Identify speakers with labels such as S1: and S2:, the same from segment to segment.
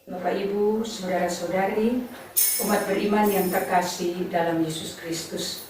S1: Bapak Ibu, saudara-saudari, umat beriman yang terkasih dalam Yesus Kristus.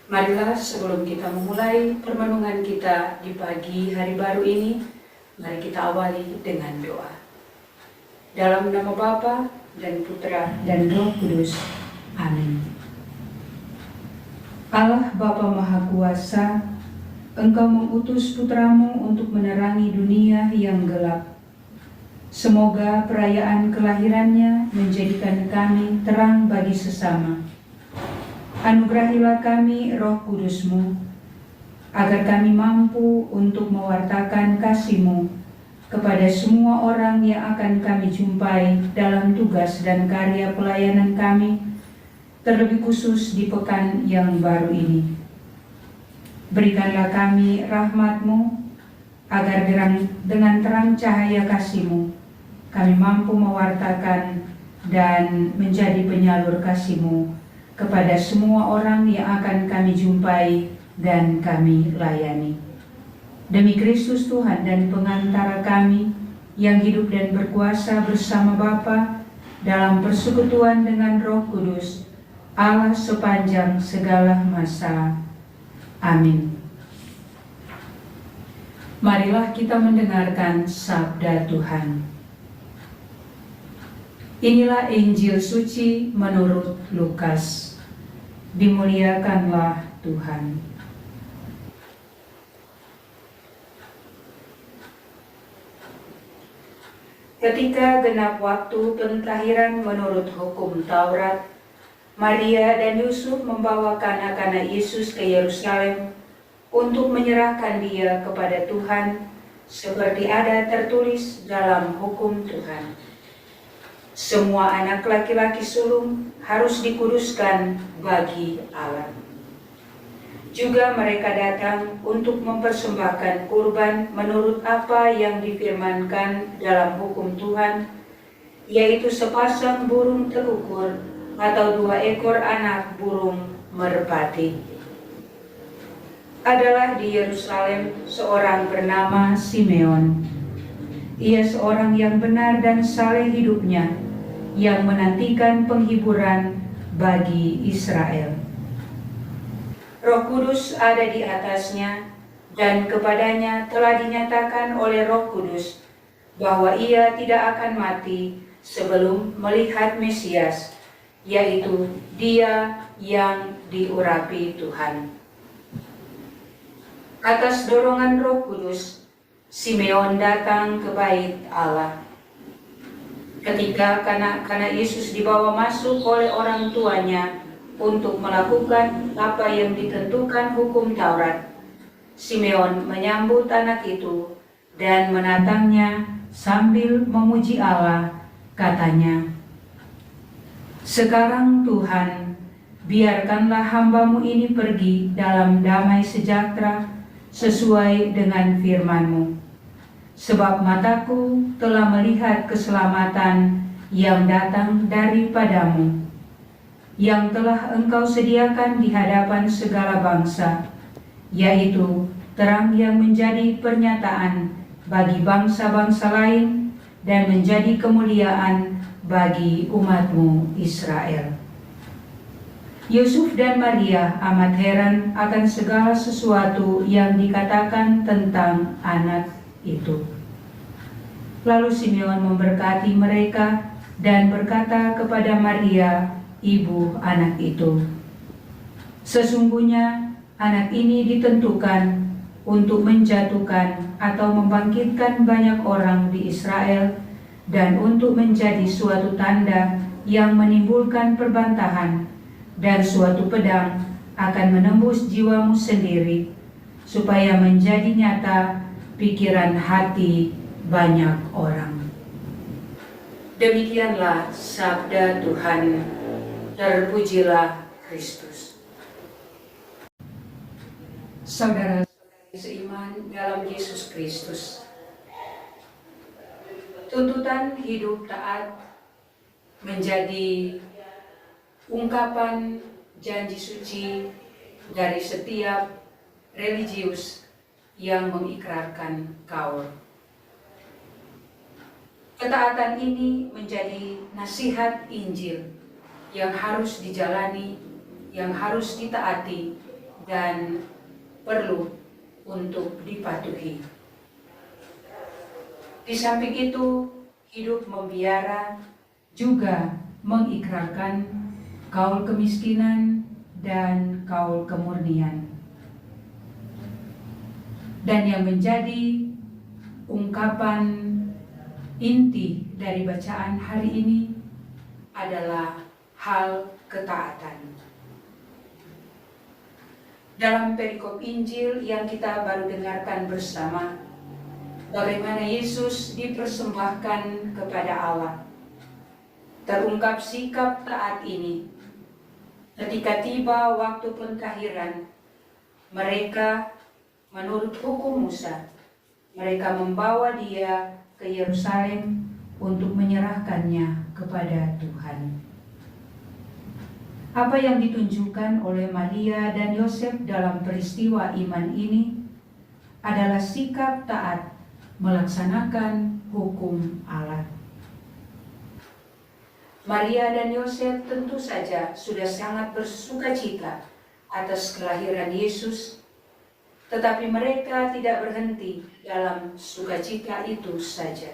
S1: Marilah sebelum kita memulai permenungan kita di pagi hari baru ini, mari kita awali dengan doa. Dalam nama Bapa dan Putra dan Roh Kudus. Amin. Allah Bapa Maha Kuasa, Engkau mengutus Putramu untuk menerangi dunia yang gelap. Semoga perayaan kelahirannya menjadikan kami terang bagi sesama. Anugerahilah kami Roh Kudus-Mu, agar kami mampu untuk mewartakan kasih-Mu kepada semua orang yang akan kami jumpai dalam tugas dan karya pelayanan kami, terlebih khusus di pekan yang baru ini. Berikanlah kami rahmat-Mu, agar dengan terang cahaya kasih-Mu, kami mampu mewartakan dan menjadi penyalur kasih-Mu kepada semua orang yang akan kami jumpai dan kami layani. Demi Kristus Tuhan dan pengantara kami, yang hidup dan berkuasa bersama Bapa dalam persekutuan dengan Roh Kudus, Allah sepanjang segala masa. Amin. Marilah kita mendengarkan sabda Tuhan. Inilah Injil suci menurut Lukas. Dimuliakanlah Tuhan. Ketika genap waktu pentahiran menurut hukum Taurat, Maria dan Yusuf membawa kanak-kanak Yesus ke Yerusalem untuk menyerahkan dia kepada Tuhan, seperti ada tertulis dalam hukum Tuhan. Semua anak laki-laki sulung harus dikuduskan bagi Allah. Juga mereka datang untuk mempersembahkan kurban menurut apa yang difirmankan dalam hukum Tuhan, yaitu sepasang burung terukur atau 2 ekor anak burung merpati. Adalah di Yerusalem seorang bernama Simeon. Ia seorang yang benar dan saleh hidupnya, yang menantikan penghiburan bagi Israel. Roh Kudus ada di atasnya, dan kepadanya telah dinyatakan oleh Roh Kudus bahwa ia tidak akan mati sebelum melihat Mesias, yaitu Dia yang diurapi Tuhan. Atas dorongan Roh Kudus, Simeon datang ke bait Allah. Ketika kanak-kanak Yesus dibawa masuk oleh orang tuanya untuk melakukan apa yang ditentukan hukum Taurat, Simeon menyambut anak itu dan menatangnya sambil memuji Allah, katanya, "Sekarang Tuhan, biarkanlah hamba-Mu ini pergi dalam damai sejahtera sesuai dengan firman-Mu. Sebab mataku telah melihat keselamatan yang datang daripada-Mu, yang telah Engkau sediakan di hadapan segala bangsa, yaitu terang yang menjadi pernyataan bagi bangsa-bangsa lain dan menjadi kemuliaan bagi umat-Mu Israel." Yusuf dan Maria amat heran akan segala sesuatu yang dikatakan tentang anak itu. Lalu Simeon memberkati mereka dan berkata kepada Maria, ibu anak itu, "Sesungguhnya anak ini ditentukan untuk menjatuhkan atau membangkitkan banyak orang di Israel, dan untuk menjadi suatu tanda yang menimbulkan perbantahan, dan suatu pedang akan menembus jiwamu sendiri, supaya menjadi nyata pikiran hati banyak orang." Demikianlah sabda Tuhan. Terpujilah Kristus. Saudara-saudari seiman dalam Yesus Kristus, tuntutan hidup taat menjadi ungkapan janji suci dari setiap religius yang mengikrarkan kaul. Ketaatan ini menjadi nasihat Injil yang harus dijalani, yang harus ditaati, dan perlu untuk dipatuhi. Di samping itu, hidup membiara juga mengikrarkan kaul kemiskinan dan kaul kemurnian. Dan yang menjadi ungkapan inti dari bacaan hari ini adalah hal ketaatan. Dalam perikop Injil yang kita baru dengarkan bersama, bagaimana Yesus dipersembahkan kepada Allah. Terungkap sikap taat ini ketika tiba waktu pentahiran. Mereka menurut hukum Musa, mereka membawa dia ke Yerusalem untuk menyerahkannya kepada Tuhan. Apa yang ditunjukkan oleh Maria dan Yosef dalam peristiwa iman ini adalah sikap taat melaksanakan hukum Allah. Maria dan Yosef tentu saja sudah sangat bersukacita atas kelahiran Yesus, tetapi mereka tidak berhenti dalam sukacita itu saja.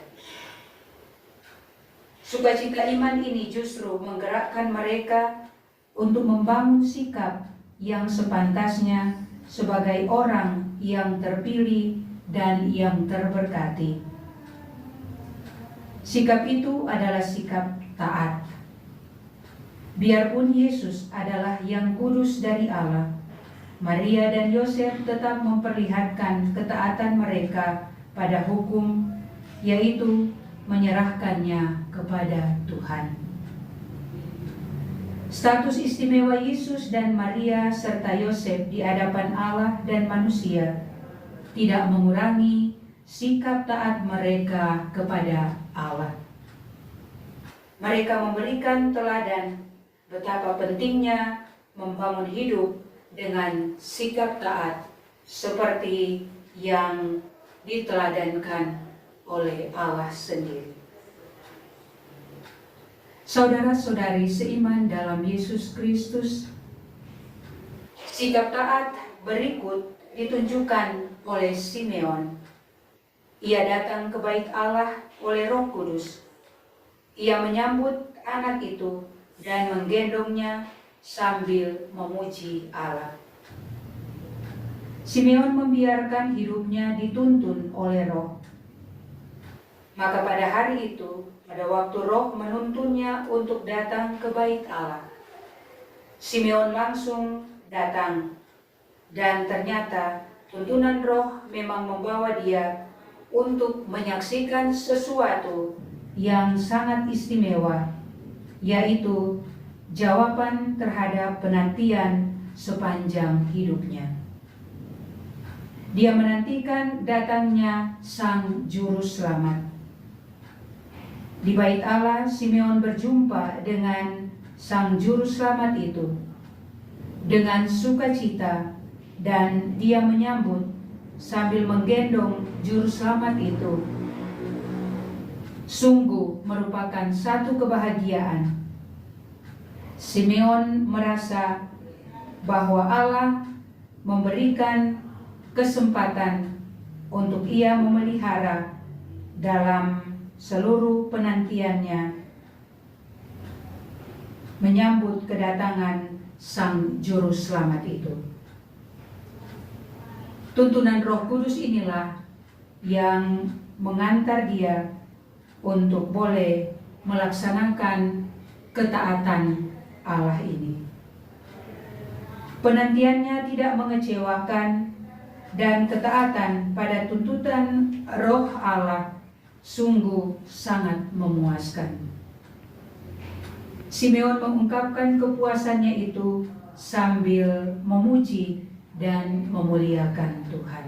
S1: Sukacita iman ini justru menggerakkan mereka untuk membangun sikap yang sepantasnya sebagai orang yang terpilih dan yang terberkati. Sikap itu adalah sikap taat. Biarpun Yesus adalah yang kudus dari Allah, Maria dan Yosef tetap memperlihatkan ketaatan mereka pada hukum, yaitu menyerahkannya kepada Tuhan. Status istimewa Yesus dan Maria serta Yosef di hadapan Allah dan manusia tidak mengurangi sikap taat mereka kepada Allah. Mereka memberikan teladan betapa pentingnya membangun hidup dengan sikap taat seperti yang diteladankan oleh Allah sendiri. Saudara-saudari seiman dalam Yesus Kristus, sikap taat berikut ditunjukkan oleh Simeon. Ia datang ke bait Allah oleh Roh Kudus. Ia menyambut anak itu dan menggendongnya sambil memuji Allah. Simeon membiarkan hidupnya dituntun oleh Roh. Maka pada hari itu, pada waktu Roh menuntunnya untuk datang ke bait Allah, Simeon langsung datang, dan ternyata tuntunan Roh memang membawa dia untuk menyaksikan sesuatu yang sangat istimewa, yaitu jawaban terhadap penantian sepanjang hidupnya. Dia menantikan datangnya Sang Juru Selamat. Di bait Allah, Simeon berjumpa dengan Sang Juru Selamat itu dengan sukacita, dan dia menyambut sambil menggendong Juru Selamat itu. Sungguh merupakan satu kebahagiaan. Simeon merasa bahwa Allah memberikan kesempatan untuk ia memelihara dalam seluruh penantiannya menyambut kedatangan Sang Juru Selamat itu. Tuntunan Roh Kudus inilah yang mengantar dia untuk boleh melaksanakan ketaatan Allah ini. Penantiannya tidak mengecewakan, dan ketaatan pada tuntutan Roh Allah sungguh sangat memuaskan. Simeon mengungkapkan kepuasannya itu sambil memuji dan memuliakan Tuhan.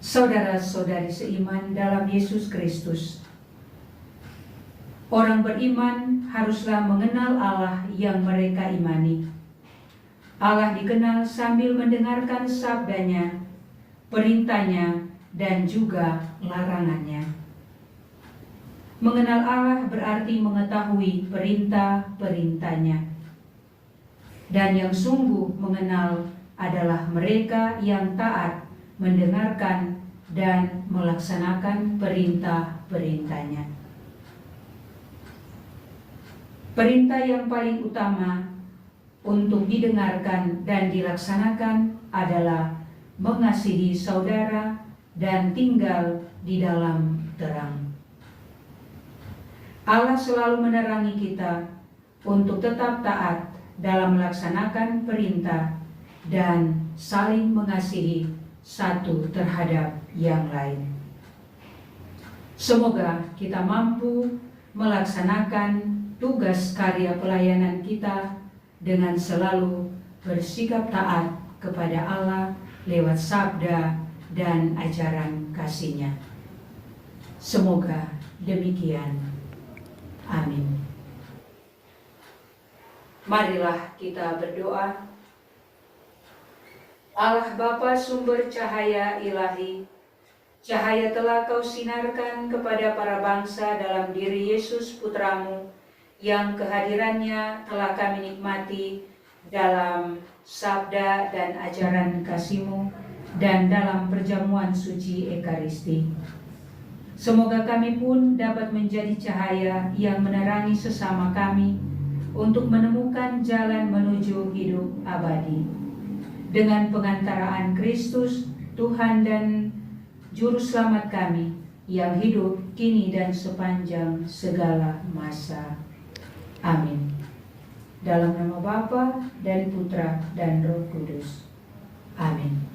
S1: Saudara-saudari seiman dalam Yesus Kristus, orang beriman haruslah mengenal Allah yang mereka imani. Allah dikenal sambil mendengarkan sabdanya, perintahnya, dan juga larangannya. Mengenal Allah berarti mengetahui perintah-perintahnya. Dan yang sungguh mengenal adalah mereka yang taat mendengarkan dan melaksanakan perintah-perintahnya. Perintah yang paling utama untuk didengarkan dan dilaksanakan adalah mengasihi saudara dan tinggal di dalam terang. Allah selalu menerangi kita untuk tetap taat dalam melaksanakan perintah dan saling mengasihi satu terhadap yang lain. Semoga kita mampu melaksanakan tugas karya pelayanan kita dengan selalu bersikap taat kepada Allah lewat sabda dan ajaran kasih-Nya. Semoga demikian. Amin. Marilah kita berdoa. Allah Bapa sumber cahaya ilahi, cahaya telah Kau sinarkan kepada para bangsa dalam diri Yesus Putramu, yang kehadirannya telah kami nikmati dalam sabda dan ajaran kasih-Mu dan dalam perjamuan suci Ekaristi. Semoga kami pun dapat menjadi cahaya yang menerangi sesama kami untuk menemukan jalan menuju hidup abadi. Dengan pengantaraan Kristus, Tuhan dan Juru Selamat kami, yang hidup kini dan sepanjang segala masa. Amin. Dalam nama Bapa dan Putra dan Roh Kudus. Amin.